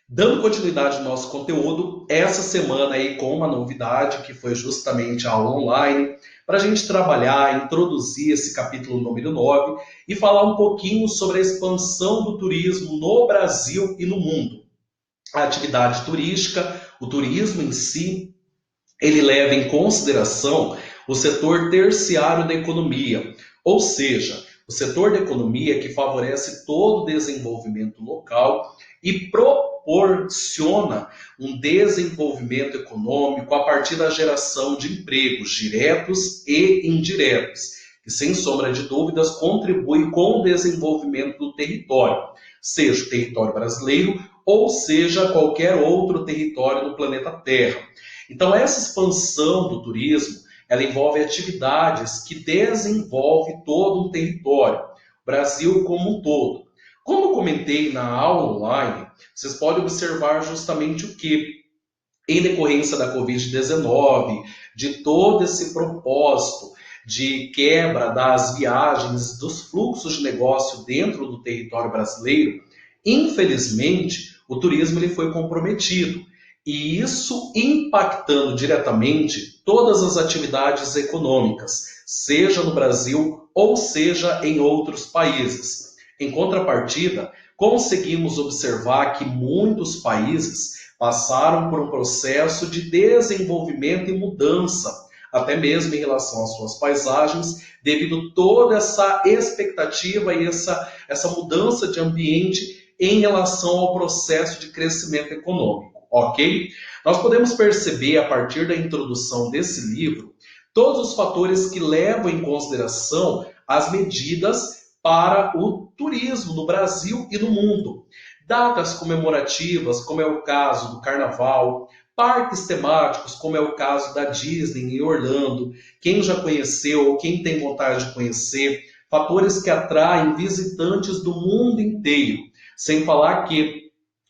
Dando continuidade ao nosso conteúdo, essa semana aí com uma novidade que foi justamente a aula online, para a gente trabalhar, introduzir esse capítulo número 9 e falar um pouquinho sobre a expansão do turismo no Brasil e no mundo. A atividade turística, o turismo em si, ele leva em consideração o setor terciário da economia, ou seja, o setor da economia que favorece todo o desenvolvimento local e proporciona um desenvolvimento econômico a partir da geração de empregos diretos e indiretos, que sem sombra de dúvidas contribui com o desenvolvimento do território, seja o território brasileiro ou seja qualquer outro território do planeta Terra. Então, essa expansão do turismo, ela envolve atividades que desenvolvem todo um território, o Brasil como um todo. Como eu comentei na aula online, vocês podem observar justamente o que, em decorrência da Covid-19, de todo esse propósito de quebra das viagens, dos fluxos de negócio dentro do território brasileiro, infelizmente, o turismo ele foi comprometido. E isso impactando diretamente todas as atividades econômicas, seja no Brasil ou seja em outros países. Em contrapartida, conseguimos observar que muitos países passaram por um processo de desenvolvimento e mudança, até mesmo em relação às suas paisagens, devido a toda essa expectativa e essa mudança de ambiente em relação ao processo de crescimento econômico. Ok? Nós podemos perceber, a partir da introdução desse livro, todos os fatores que levam em consideração as medidas para o turismo no Brasil e no mundo. Datas comemorativas, como é o caso do Carnaval, parques temáticos, como é o caso da Disney em Orlando, quem já conheceu ou quem tem vontade de conhecer, fatores que atraem visitantes do mundo inteiro. Sem falar que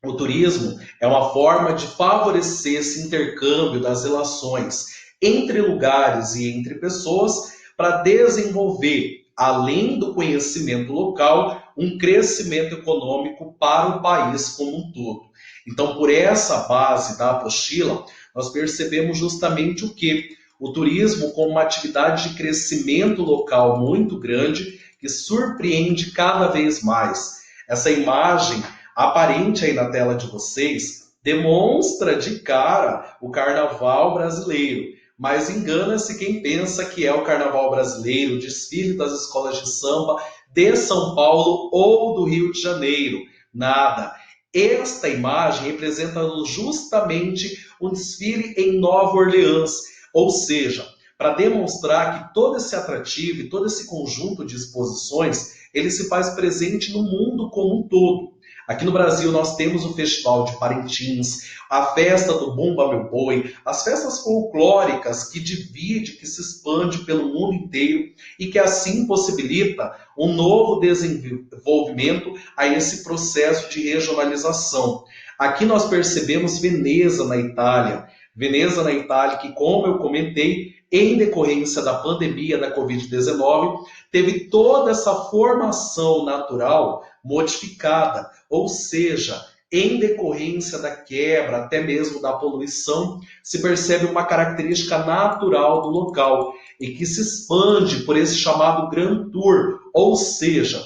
o turismo é uma forma de favorecer esse intercâmbio das relações entre lugares e entre pessoas para desenvolver, além do conhecimento local, um crescimento econômico para o país como um todo. Então, por essa base da apostila, nós percebemos justamente o que? O turismo como uma atividade de crescimento local muito grande que surpreende cada vez mais. Essa imagem aparente aí na tela de vocês demonstra de cara o carnaval brasileiro, mas engana-se quem pensa que é o carnaval brasileiro, o desfile das escolas de samba de São Paulo ou do Rio de Janeiro. Nada. Esta imagem representa justamente um desfile em Nova Orleans, ou seja, para demonstrar que todo esse atrativo e todo esse conjunto de exposições, ele se faz presente no mundo como um todo. Aqui no Brasil nós temos o Festival de Parintins, a festa do Bumba Meu Boi, as festas folclóricas que divide, que se expande pelo mundo inteiro e que assim possibilita um novo desenvolvimento a esse processo de regionalização. Aqui nós percebemos Veneza na Itália. Veneza na Itália que, como eu comentei, em decorrência da pandemia da Covid-19, teve toda essa formação natural modificada, ou seja, em decorrência da quebra, até mesmo da poluição, se percebe uma característica natural do local e que se expande por esse chamado Grand Tour, ou seja,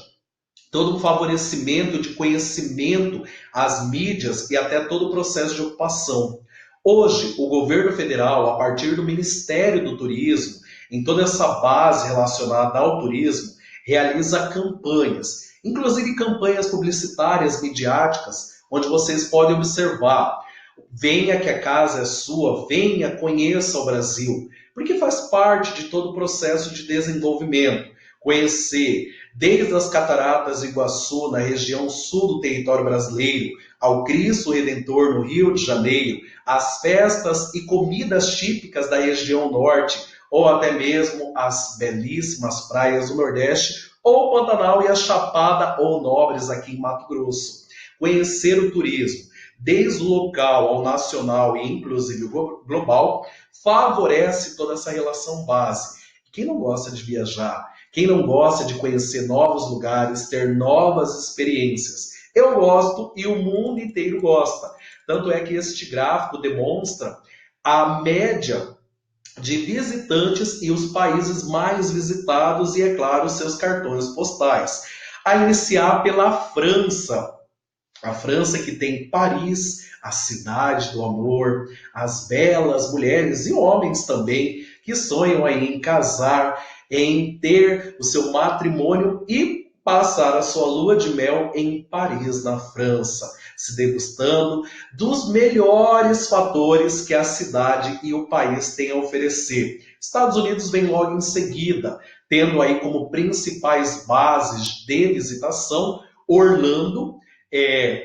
todo um favorecimento de conhecimento às mídias e até todo o processo de ocupação. Hoje, o governo federal, a partir do Ministério do Turismo, em toda essa base relacionada ao turismo, realiza campanhas, inclusive campanhas publicitárias, midiáticas, onde vocês podem observar: venha que a casa é sua, venha, conheça o Brasil, porque faz parte de todo o processo de desenvolvimento. Conhecer desde as Cataratas do Iguaçu, na região sul do território brasileiro, ao Cristo Redentor, no Rio de Janeiro, as festas e comidas típicas da região norte, ou até mesmo as belíssimas praias do Nordeste, ou o Pantanal e a Chapada ou Nobres aqui em Mato Grosso. Conhecer o turismo, desde o local ao nacional e inclusive global, favorece toda essa relação base. Quem não gosta de viajar? Quem não gosta de conhecer novos lugares, ter novas experiências? Eu gosto e o mundo inteiro gosta. Tanto é que este gráfico demonstra a média de visitantes e os países mais visitados e, é claro, seus cartões postais. A iniciar pela França. A França que tem Paris, a cidade do amor, as belas mulheres e homens também que sonham aí em casar, em ter o seu matrimônio e passar a sua lua de mel em Paris, na França, se degustando dos melhores fatores que a cidade e o país têm a oferecer. Estados Unidos vem logo em seguida, tendo aí como principais bases de visitação Orlando,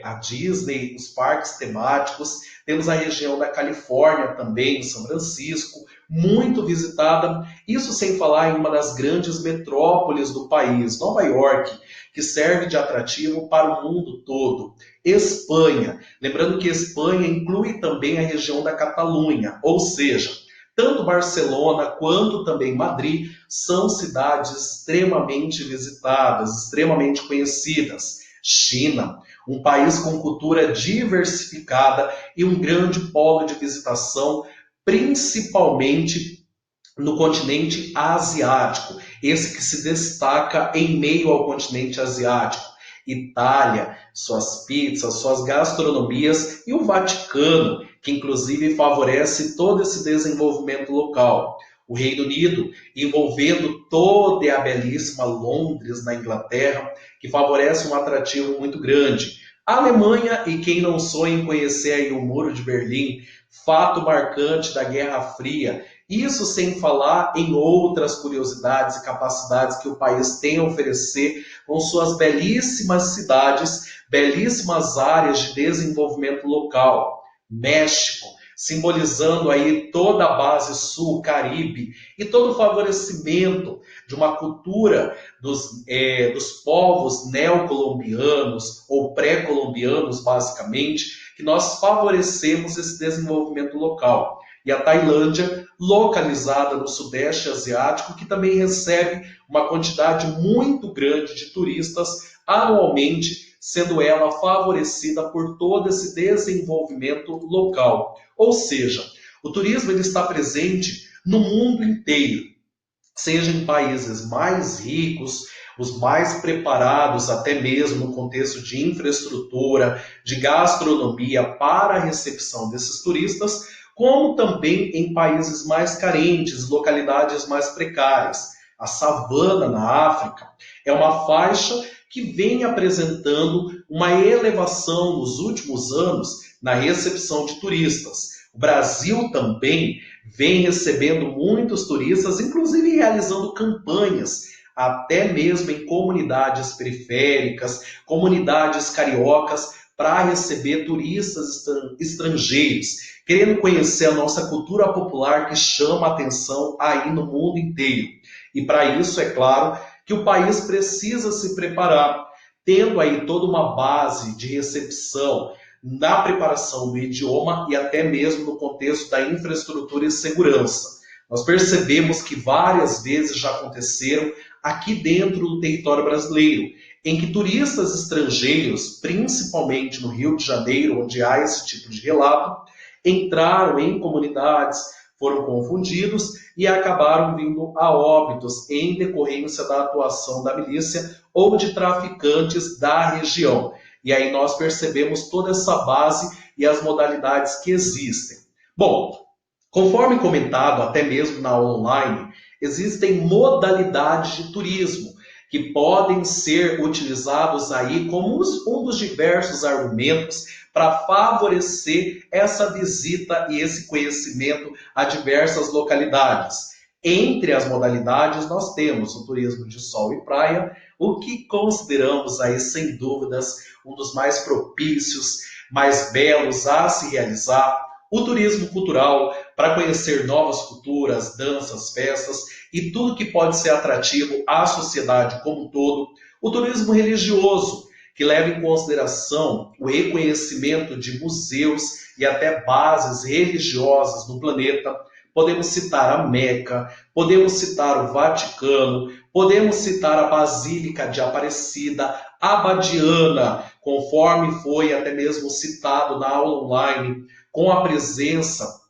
a Disney, os parques temáticos. Temos a região da Califórnia também, São Francisco, muito visitada. Isso sem falar em uma das grandes metrópoles do país, Nova York, que serve de atrativo para o mundo todo. Espanha, lembrando que Espanha inclui também a região da Catalunha, ou seja, tanto Barcelona quanto também Madrid são cidades extremamente visitadas, extremamente conhecidas. China, um país com cultura diversificada e um grande polo de visitação, principalmente no continente asiático, esse que se destaca em meio ao continente asiático. Itália, suas pizzas, suas gastronomias e o Vaticano, que inclusive favorece todo esse desenvolvimento local. O Reino Unido, envolvendo toda a belíssima Londres, na Inglaterra, que favorece um atrativo muito grande. A Alemanha, e quem não sonha em conhecer aí o Muro de Berlim, fato marcante da Guerra Fria, isso sem falar em outras curiosidades e capacidades que o país tem a oferecer com suas belíssimas cidades, belíssimas áreas de desenvolvimento local. México, simbolizando aí toda a base sul, Caribe, e todo o favorecimento de uma cultura dos povos neocolombianos ou pré-colombianos, basicamente, que nós favorecemos esse desenvolvimento local. E a Tailândia, localizada no Sudeste Asiático, que também recebe uma quantidade muito grande de turistas anualmente, sendo ela favorecida por todo esse desenvolvimento local. Ou seja, o turismo ele está presente no mundo inteiro, seja em países mais ricos, os mais preparados, até mesmo no contexto de infraestrutura, de gastronomia para a recepção desses turistas, como também em países mais carentes, localidades mais precárias. A savana na África é uma faixa que vem apresentando uma elevação nos últimos anos na recepção de turistas. O Brasil também vem recebendo muitos turistas, inclusive realizando campanhas, até mesmo em comunidades periféricas, comunidades cariocas, para receber turistas estrangeiros, querendo conhecer a nossa cultura popular que chama a atenção aí no mundo inteiro. E para isso, é claro, que o país precisa se preparar, tendo aí toda uma base de recepção na preparação do idioma e até mesmo no contexto da infraestrutura e segurança. Nós percebemos que várias vezes já aconteceram aqui dentro do território brasileiro, em que turistas estrangeiros, principalmente no Rio de Janeiro, onde há esse tipo de relato, entraram em comunidades, foram confundidos e acabaram vindo a óbitos em decorrência da atuação da milícia ou de traficantes da região. E aí nós percebemos toda essa base e as modalidades que existem. Bom, conforme comentado até mesmo na aula online, existem modalidades de turismo que podem ser utilizados aí como um dos diversos argumentos para favorecer essa visita e esse conhecimento a diversas localidades. Entre as modalidades, nós temos o turismo de sol e praia, o que consideramos aí, sem dúvidas, um dos mais propícios, mais belos a se realizar. O turismo cultural, para conhecer novas culturas, danças, festas e tudo que pode ser atrativo à sociedade como um todo. O turismo religioso, que leva em consideração o reconhecimento de museus e até bases religiosas no planeta. Podemos citar a Meca, podemos citar o Vaticano, podemos citar a Basílica de Aparecida, abadiana, conforme foi até mesmo citado na aula online, com a presença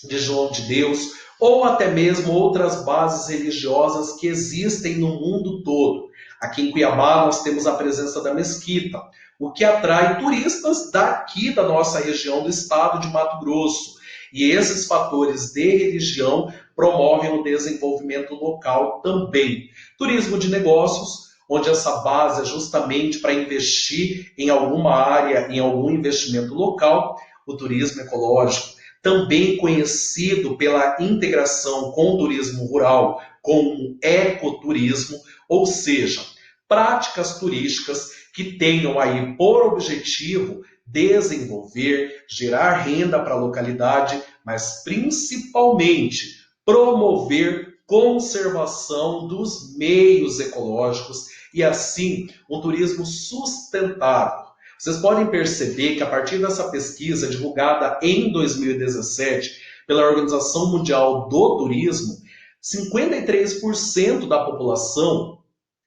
de João de Deus, ou até mesmo outras bases religiosas que existem no mundo todo. Aqui em Cuiabá nós temos a presença da mesquita, o que atrai turistas daqui da nossa região do estado de Mato Grosso. E esses fatores de religião promovem o desenvolvimento local também. Turismo de negócios, onde essa base é justamente para investir em alguma área, em algum investimento local. O turismo ecológico, também conhecido pela integração com o turismo rural, com o ecoturismo, ou seja, práticas turísticas que tenham aí por objetivo desenvolver, gerar renda para a localidade, mas principalmente promover conservação dos meios ecológicos e assim um turismo sustentável. Vocês podem perceber que a partir dessa pesquisa divulgada em 2017 pela Organização Mundial do Turismo, 53% da população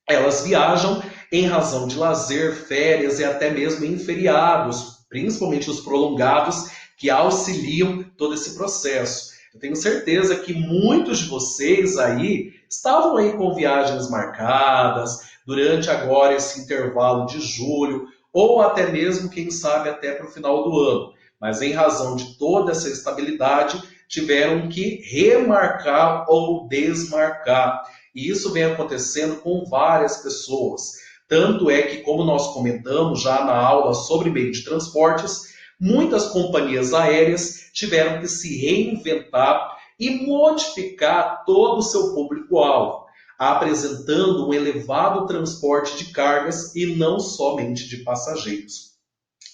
elas viajam em razão de lazer, férias e até mesmo em feriados, principalmente os prolongados, que auxiliam todo esse processo. Eu tenho certeza que muitos de vocês aí estavam aí com viagens marcadas durante agora esse intervalo de julho, ou até mesmo, quem sabe, até para o final do ano. Mas em razão de toda essa estabilidade, tiveram que remarcar ou desmarcar. E isso vem acontecendo com várias pessoas. Tanto é que, como nós comentamos já na aula sobre meio de transportes, muitas companhias aéreas tiveram que se reinventar e modificar todo o seu público-alvo, apresentando um elevado transporte de cargas e não somente de passageiros.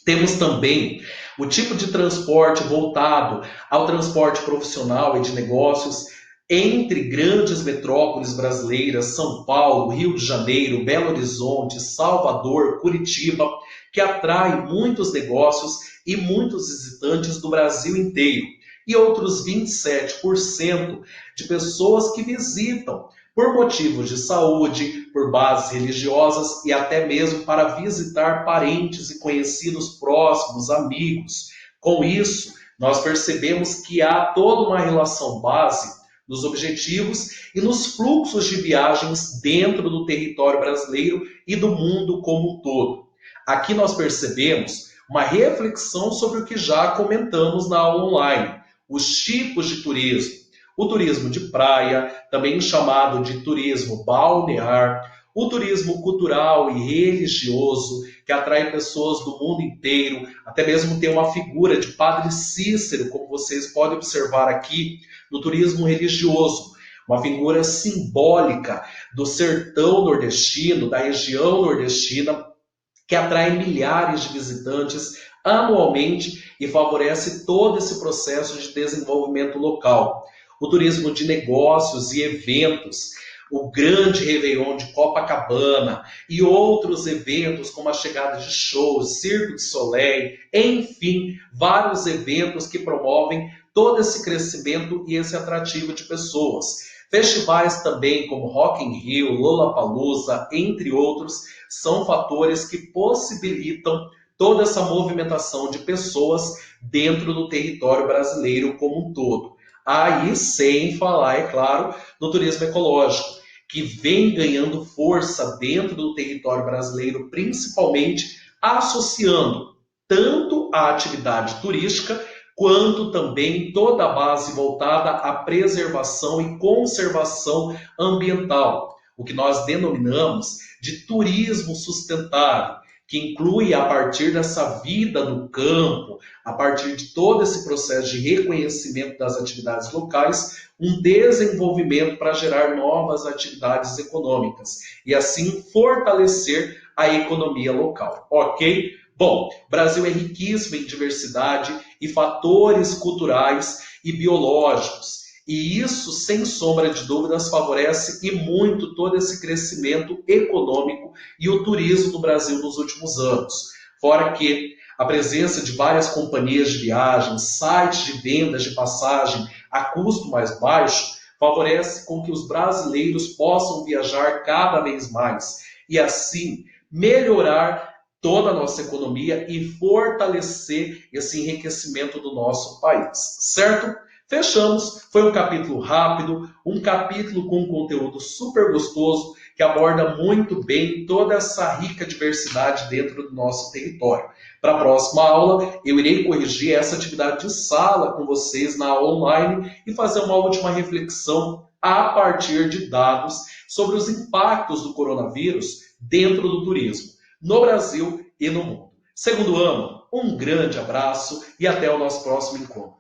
Temos também o tipo de transporte voltado ao transporte profissional e de negócios entre grandes metrópoles brasileiras, São Paulo, Rio de Janeiro, Belo Horizonte, Salvador, Curitiba, que atrai muitos negócios e muitos visitantes do Brasil inteiro. E outros 27% de pessoas que visitam por motivos de saúde, por bases religiosas e até mesmo para visitar parentes e conhecidos próximos, amigos. Com isso, nós percebemos que há toda uma relação base nos objetivos e nos fluxos de viagens dentro do território brasileiro e do mundo como um todo. Aqui nós percebemos uma reflexão sobre o que já comentamos na aula online, os tipos de turismo. O turismo de praia, também chamado de turismo balnear, o turismo cultural e religioso, que atrai pessoas do mundo inteiro, até mesmo tem uma figura de Padre Cícero, como vocês podem observar aqui, no turismo religioso, uma figura simbólica do sertão nordestino, da região nordestina, que atrai milhares de visitantes anualmente e favorece todo esse processo de desenvolvimento local. O turismo de negócios e eventos, o grande Réveillon de Copacabana e outros eventos como a chegada de shows, Cirque du Soleil, enfim, vários eventos que promovem todo esse crescimento e esse atrativo de pessoas. Festivais também como Rock in Rio, Lollapalooza, entre outros, são fatores que possibilitam toda essa movimentação de pessoas dentro do território brasileiro como um todo. Aí, sem falar, é claro, no turismo ecológico, que vem ganhando força dentro do território brasileiro, principalmente associando tanto a atividade turística, quanto também toda a base voltada à preservação e conservação ambiental, o que nós denominamos de turismo sustentável, que inclui, a partir dessa vida no campo, a partir de todo esse processo de reconhecimento das atividades locais, um desenvolvimento para gerar novas atividades econômicas e assim fortalecer a economia local, ok? Bom, o Brasil é riquíssimo em diversidade e fatores culturais e biológicos. E isso, sem sombra de dúvidas, favorece e muito todo esse crescimento econômico e o turismo no Brasil nos últimos anos. Fora que a presença de várias companhias de viagem, sites de vendas de passagem a custo mais baixo, favorece com que os brasileiros possam viajar cada vez mais e assim melhorar toda a nossa economia e fortalecer esse enriquecimento do nosso país, certo? Fechamos, foi um capítulo rápido, um capítulo com um conteúdo super gostoso, que aborda muito bem toda essa rica diversidade dentro do nosso território. Para a próxima aula, eu irei corrigir essa atividade de sala com vocês na aula online e fazer uma última reflexão a partir de dados sobre os impactos do coronavírus dentro do turismo, no Brasil e no mundo. Segundo ano, um grande abraço e até o nosso próximo encontro.